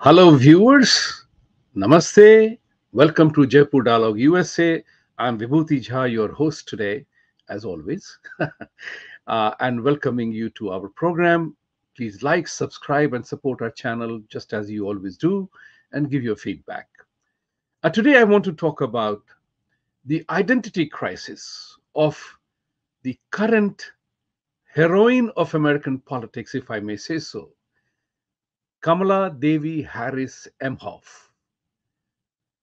Hello, viewers. Namaste. Welcome to Jaipur Dialogue USA. I'm Vibhuti Jha, your host today, as always, and welcoming you to our program. Please like, subscribe, and support our channel just as you always do, and give your feedback. Today, I want to talk about the identity crisis of the current heroine of American politics, if I may say so, Kamala Devi Harris Emhoff.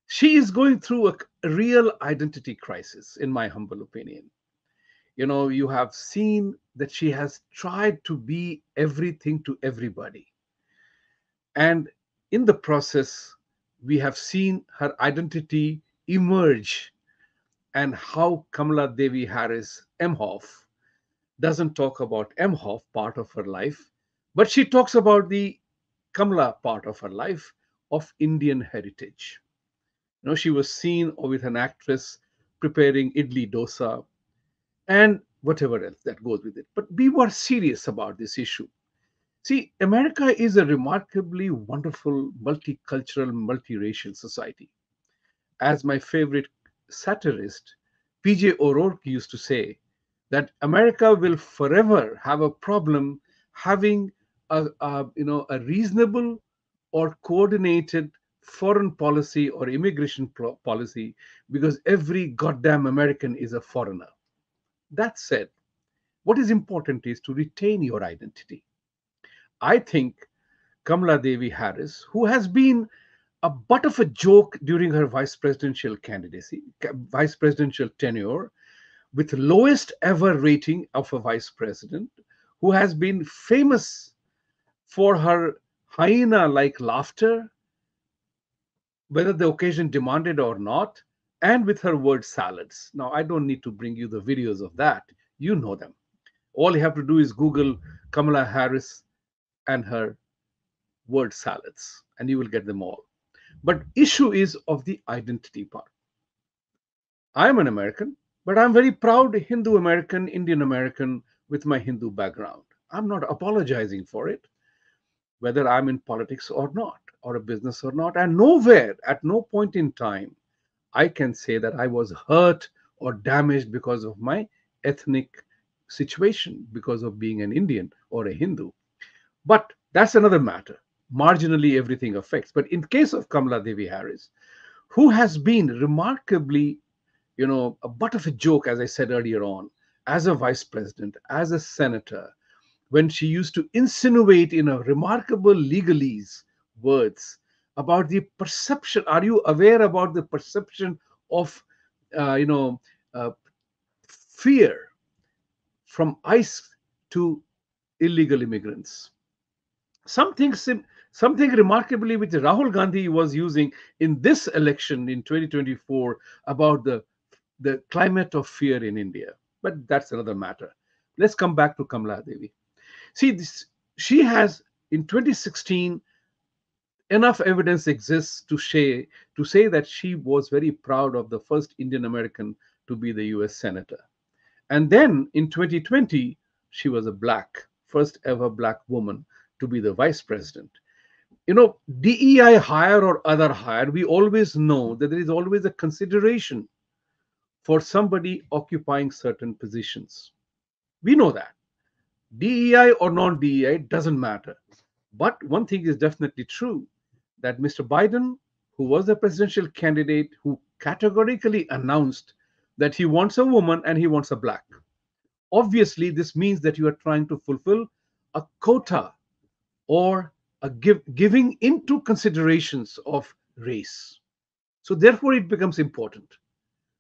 She is going through a real identity crisis, in my humble opinion. You have seen that she has tried to be everything to everybody. And in the process, we have seen her identity emerge and how Kamala Devi Harris Emhoff doesn't talk about Emhoff part of her life, but she talks about the Kamala part of her life of Indian heritage. She was seen with an actress preparing idli dosa and whatever else that goes with it. But we were serious about this issue. See, America is a remarkably wonderful, multicultural, multiracial society. As my favorite satirist, PJ O'Rourke, used to say, that America will forever have a problem having a reasonable or coordinated foreign policy or immigration policy because every goddamn American is a foreigner. That said, what is important is to retain your identity. I think Kamala Devi Harris, who has been a butt of a joke during her vice presidential candidacy, vice presidential tenure, with lowest ever rating of a vice president, who has been famous for her hyena like laughter, whether the occasion demanded or not, and with her word salads. Now, I don't need to bring you the videos of that. You know them. All you have to do is Google Kamala Harris and her word salads, and you will get them all. But issue is of the identity part. I am an American, but I'm very proud Hindu American, Indian American with my Hindu background. I'm not apologizing for it, whether I'm in politics or not, or a business or not. And nowhere, at no point in time, I can say that I was hurt or damaged because of my ethnic situation, because of being an Indian or a Hindu. But that's another matter. Marginally, everything affects. But in case of Kamala Devi Harris, who has been remarkably, a butt of a joke, as I said earlier on, as a vice president, as a senator, when she used to insinuate in a remarkable legalese words about the perception. Are you aware about the perception of, uh, you know, uh, fear from ICE to illegal immigrants? Something remarkably which Rahul Gandhi was using in this election in 2024 about the climate of fear in India. But that's another matter. Let's come back to Kamala Devi. See, she has in 2016 enough evidence exists to say that she was very proud of the first Indian American to be the US senator. And then in 2020, she was a first ever black woman to be the vice president. DEI hire or other hire, we always know that there is always a consideration for somebody occupying certain positions. We know that. DEI or non DEI doesn't matter. But one thing is definitely true, that Mr. Biden, who was the presidential candidate, who categorically announced that he wants a woman and he wants a black. Obviously, this means that you are trying to fulfill a quota or giving into considerations of race. So therefore, it becomes important.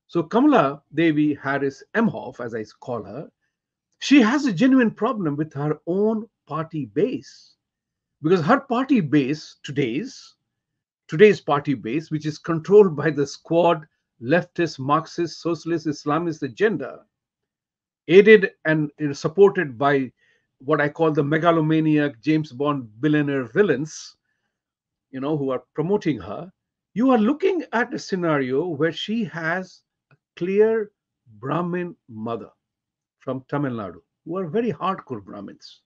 So Kamala Devi Harris Emhoff, as I call her, she has a genuine problem with her own party base, because her party base, today's party base, which is controlled by the squad leftist, Marxist, socialist, Islamist agenda, aided and supported by what I call the megalomaniac James Bond billionaire villains, who are promoting her. You are looking at a scenario where she has a clear Brahmin mother from Tamil Nadu, who are very hardcore Brahmins,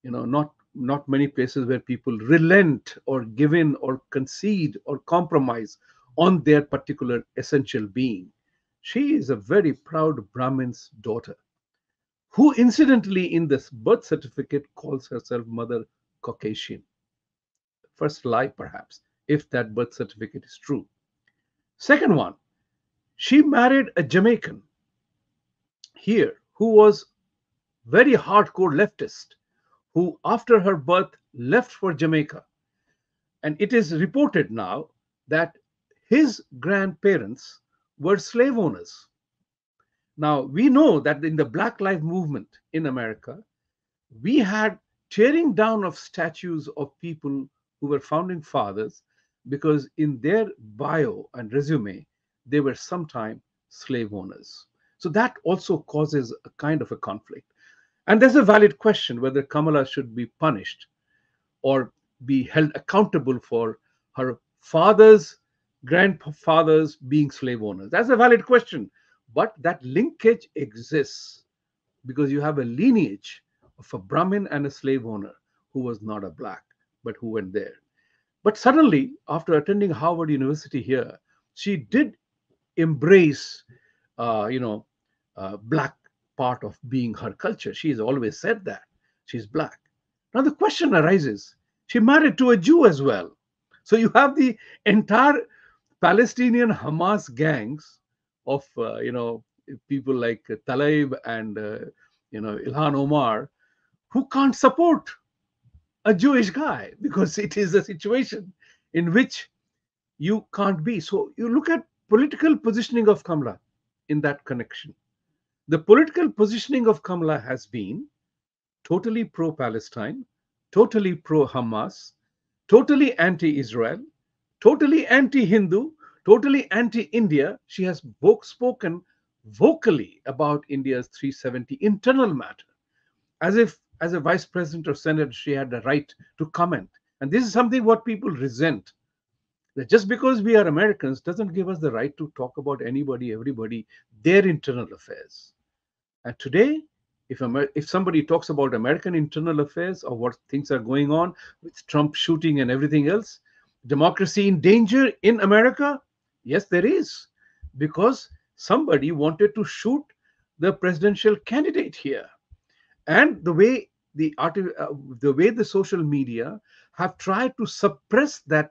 not not many places where people relent or give in or concede or compromise on their particular essential being. She is a very proud Brahmin's daughter, who incidentally in this birth certificate calls herself Mother Caucasian. First lie, perhaps, if that birth certificate is true. Second one, she married a Jamaican here who was very hardcore leftist, who after her birth left for Jamaica. And it is reported now that his grandparents were slave owners. Now, we know that in the Black Lives Movement in America, we had tearing down of statues of people who were founding fathers because in their bio and resume, they were sometime slave owners. So that also causes a kind of a conflict. And there's a valid question whether Kamala should be punished or be held accountable for her father's grandfathers being slave owners. That's a valid question. But that linkage exists because you have a lineage of a Brahmin and a slave owner who was not a black, but who went there. But suddenly, after attending Harvard University here, she did embrace, you know, black part of being her culture. She has always said that she's black. Now the question arises: she married to a Jew as well. So you have the entire Palestinian Hamas gangs of, people like Tlaib and Ilhan Omar, who can't support a Jewish guy because it is a situation in which you can't be. So you look at political positioning of Kamala in that connection. The political positioning of Kamala has been totally pro-Palestine, totally pro-Hamas, totally anti-Israel, totally anti-Hindu, totally anti-India. She has spoken vocally about India's 370 internal matter, as if as a vice president or senator she had the right to comment. And this is something what people resent, that just because we are Americans doesn't give us the right to talk about anybody, everybody, their internal affairs. And today, if somebody talks about American internal affairs or what things are going on with Trump shooting and everything else, democracy in danger in America? Yes, there is, because somebody wanted to shoot the presidential candidate here. And the way the social media have tried to suppress that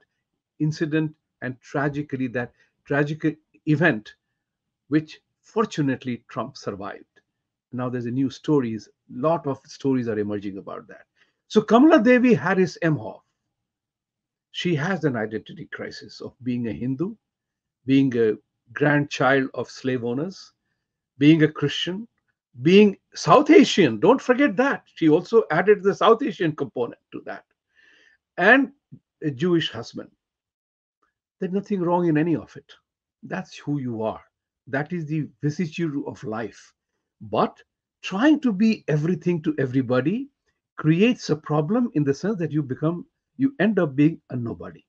incident and tragically that tragic event, which fortunately Trump survived. Now there's a new stories, lot of stories are emerging about that. So Kamala Devi Harris Emhoff, she has an identity crisis of being a Hindu, being a grandchild of slave owners, being a Christian, being South Asian. Don't forget that. She also added the South Asian component to that. And a Jewish husband. There's nothing wrong in any of it. That's who you are. That is the vicissitude of life. But trying to be everything to everybody creates a problem in the sense that you end up being a nobody.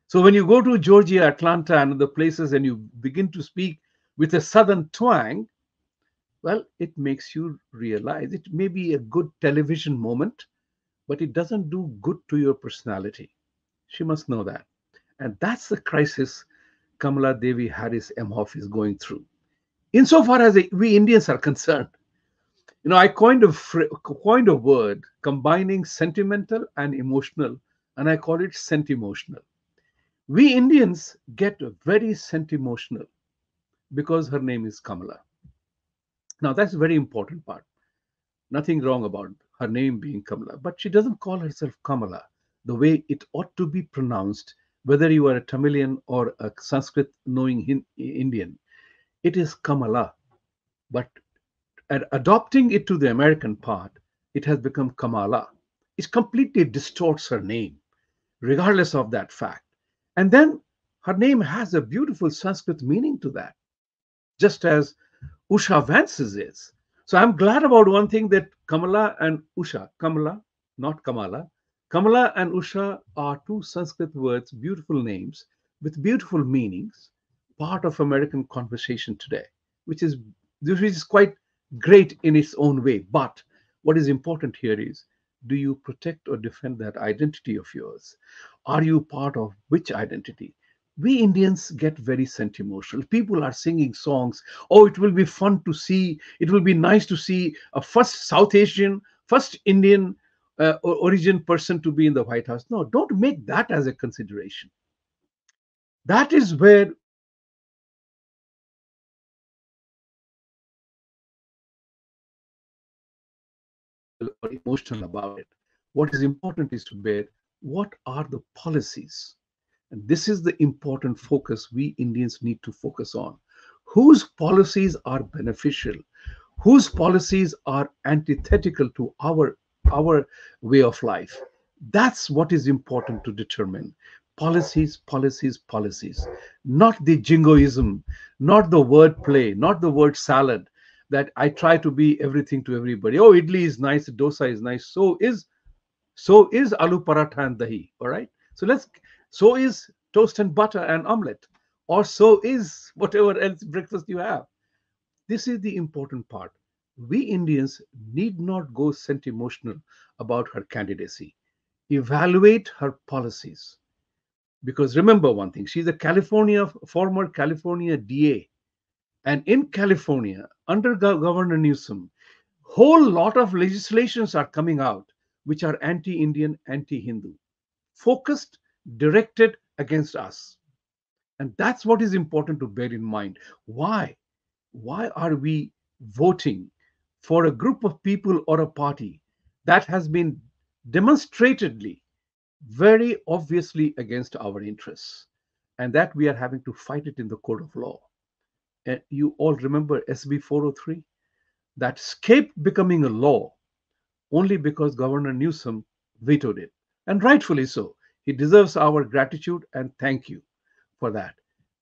So when you go to Georgia, Atlanta, and other places and you begin to speak with a southern twang, well, it makes you realize it may be a good television moment, but it doesn't do good to your personality. She must know that. And that's the crisis Kamala Devi Harris Emhoff is going through. Insofar as we Indians are concerned, I coined a word combining sentimental and emotional, and I call it sentimotional. We Indians get very sentimotional because her name is Kamala. Now, that's a very important part. Nothing wrong about her name being Kamala, but she doesn't call herself Kamala the way it ought to be pronounced, whether you are a Tamilian or a Sanskrit knowing Indian. It is Kamala. But adopting it to the American part, it has become Kamala. It completely distorts her name, regardless of that fact. And then her name has a beautiful Sanskrit meaning to that, just as Usha Vance's is. So I'm glad about one thing, that Kamala and Usha, Kamala, not Kamala, Kamala and Usha are two Sanskrit words, beautiful names with beautiful meanings, part of American conversation today, which is quite great in its own way. But what is important here is do you protect or defend that identity of yours? Are you part of which identity? We Indians get very sentimental. People are singing songs. Oh, it will be fun to see. It will be nice to see a first South Asian, first Indian origin person to be in the White House. No, don't make that as a consideration. That is where or emotional about it. What is important is to bear what are the policies. And this is the important focus we Indians need to focus on. Whose policies are beneficial? Whose policies are antithetical to our way of life? That's what is important to determine. Policies, policies, policies. Not the jingoism, not the word play, not the word salad that I try to be everything to everybody. Oh, idli is nice, dosa is nice. So is aloo paratha and dahi. All right. So is toast and butter and omelette, or so is whatever else breakfast you have. This is the important part. We Indians need not go sentimental about her candidacy. Evaluate her policies. Because remember one thing, she's a former California DA. And in California, under Governor Newsom, whole lot of legislations are coming out which are anti-Indian, anti-Hindu, focused, directed against us. And that's what is important to bear in mind. Why? Why are we voting for a group of people or a party that has been demonstratedly, very obviously against our interests, and that we are having to fight it in the court of law? And you all remember SB 403? That escaped becoming a law only because Governor Newsom vetoed it. And rightfully so. He deserves our gratitude and thank you for that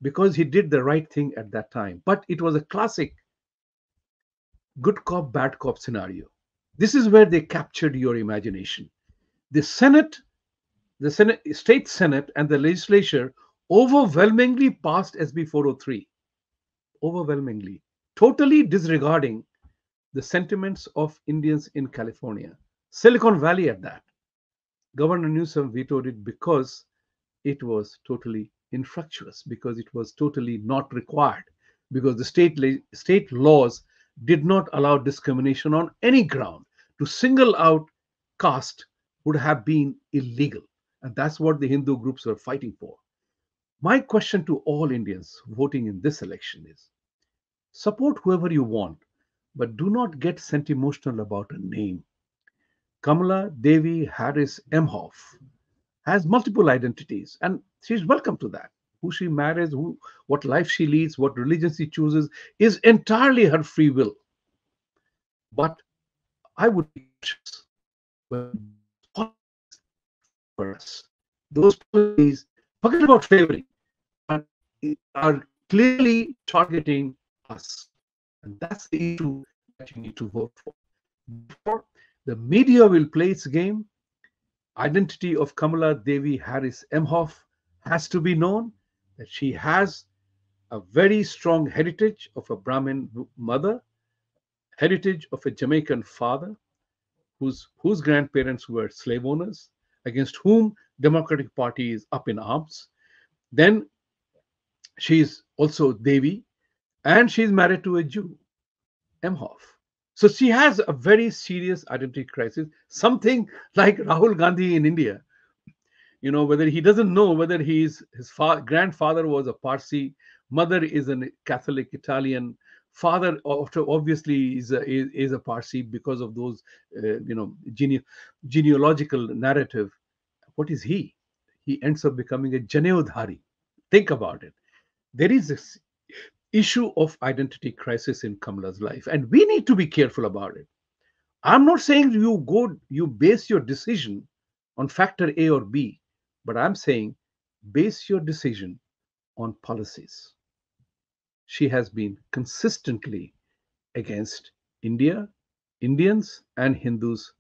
because he did the right thing at that time. But it was a classic good cop, bad cop scenario. This is where they captured your imagination. The Senate, State Senate, and the legislature overwhelmingly passed SB 403, overwhelmingly, totally disregarding the sentiments of Indians in California, Silicon Valley at that. Governor Newsom vetoed it because it was totally infructuous, because it was totally not required, because the state laws did not allow discrimination on any ground. To single out caste would have been illegal. And that's what the Hindu groups were fighting for. My question to all Indians voting in this election is support whoever you want, but do not get sentimental about a name. Kamala Devi Harris Emhoff has multiple identities, and she's welcome to that. Who she marries, what life she leads, what religion she chooses is entirely her free will. But I would be cautious when those policies favor us. Those policies, forget about favoring, but are clearly targeting us. And that's the issue that you need to vote for. Therefore, the media will play its game. Identity of Kamala Devi Harris Emhoff has to be known, that she has a very strong heritage of a Brahmin mother, heritage of a Jamaican father, whose grandparents were slave owners, against whom Democratic Party is up in arms. Then she's also Devi, and she's married to a Jew, Emhoff. So she has a very serious identity crisis, something like Rahul Gandhi in India. Whether he doesn't know whether his grandfather was a Parsi, mother is a Catholic Italian, father obviously is a Parsi because of those genealogical narrative. What is he? He ends up becoming a Janeodhari. Think about it. There is this issue of identity crisis in Kamala's life, and we need to be careful about it. I'm not saying you base your decision on factor A or B, but I'm saying base your decision on policies. She has been consistently against India, Indians, and Hindus,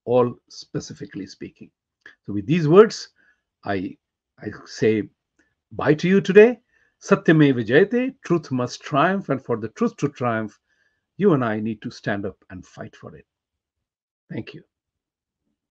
all specifically speaking. So, with these words, I say bye to you today. Satyame Vijayate, truth must triumph, and for the truth to triumph, you and I need to stand up and fight for it. Thank you.